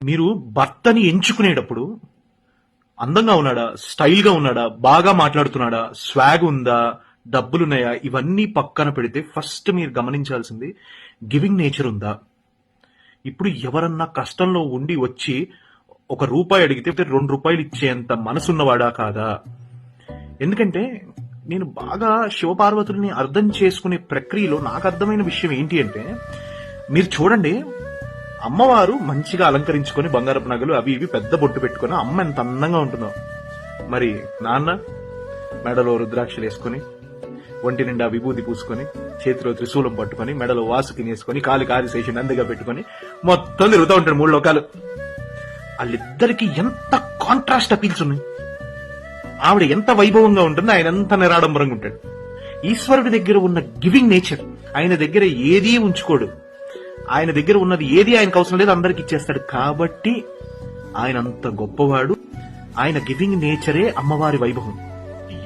మీరు భర్తని ఎంచుకునేటప్పుడు అందంగా ఉన్నాడా, స్టైల్ గా ఉన్నాడా, బాగా మాట్లాడుతున్నాడా, స్వాగ్ ఉందా, డబ్బులున్నాయా, ఇవన్నీ పక్కన పెడితే ఫస్ట్ మీరు గమనించాల్సింది గివింగ్ నేచర్ ఉందా. ఇప్పుడు ఎవరన్నా కష్టంలో ఉండి వచ్చి ₹1 అడిగితే ₹2 ఇచ్చేంత మనసున్నవాడా కాదా. ఎందుకంటే నేను బాగా శివపార్వతుల్ని అర్థం చేసుకునే ప్రక్రియలో నాకు అర్థమైన విషయం ఏంటి అంటే, మీరు చూడండి, అమ్మవారు మంచిగా అలంకరించుకొని బంగారపు నగలు అవి ఇవి పెద్ద బొట్టు పెట్టుకుని అమ్మ ఎంత అందంగా ఉంటుందో. మరి నాన్న మెడలో రుద్రాక్షలు వేసుకొని, ఒంటి నిండా విభూతి పూసుకొని, చేతిలో త్రిశూలం పట్టుకొని, మెడలో వాసుకి వేసుకొని, కాలి శేషి నందిగా పెట్టుకొని మొత్తం తిరుగుతూ ఉంటాడు 3 లోకాలు. వాళ్ళిద్దరికి ఎంత కాంట్రాస్ట్ అపీల్స్ ఉన్నాయి. ఆవిడ ఎంత వైభవంగా ఉంటుంది, ఆయన ఎంత నిరాడంబరంగా ఉంటాడు. ఈశ్వరుడి దగ్గర ఉన్న గివింగ్ నేచర్, ఆయన దగ్గర ఏదీ ఉంచుకోడు. ఆయన దగ్గర ఉన్నది ఏది ఆయనకు అవసరం లేదు, అందరికి ఇచ్చేస్తాడు. కాబట్టి ఆయన అంత గొప్పవాడు. ఆయన గివింగ్ నేచరే అమ్మవారి వైభవం.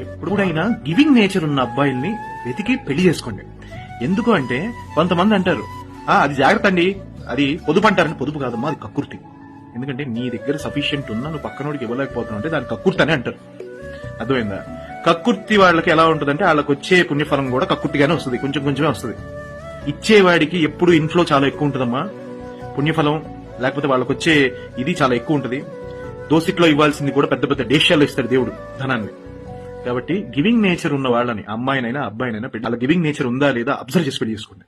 ఎప్పుడైనా గివింగ్ నేచర్ ఉన్న అబ్బాయిల్ని వెతికి పెళ్లి చేసుకోండి. ఎందుకు అంటే కొంతమంది అంటారు, అది జాగ్రత్త అండి, అది పొదుపు అంటారని. పొదుపు కాదమ్మా, అది కక్కుర్తి. ఎందుకంటే నీ దగ్గర సఫిషియెంట్ ఉన్నా నువ్వు పక్కనోడికి ఇవ్వలేకపోతున్నావు అంటే దాని కక్కుర్తి అని అంటారు. అర్థమైందా? కక్కుర్తి వాళ్ళకి ఎలా ఉంటుందంటే వాళ్ళకి వచ్చే పుణ్యఫలం కూడా కక్కుర్తిగానే వస్తుంది, కొంచెం కొంచెమే వస్తుంది. ఇచ్చేవాడికి ఎప్పుడు ఇన్ఫ్లో చాలా ఎక్కువ ఉంటుందమ్మా, పుణ్యఫలం లేకపోతే వాళ్ళకి వచ్చే ఇది చాలా ఎక్కువ ఉంటుంది. దోసిట్లో ఇవ్వాల్సింది కూడా పెద్ద పెద్ద డేష్యాల్లో ఇస్తాడు దేవుడు ధనాన్ని. కాబట్టి గివింగ్ నేచర్ ఉన్న వాళ్ళని, అమ్మాయినైనా అబ్బాయినైనా, వాళ్ళ గివింగ్ నేచర్ ఉందా లేదా అబ్జర్వ్ చేసి పెళ్లి చేసుకోండి.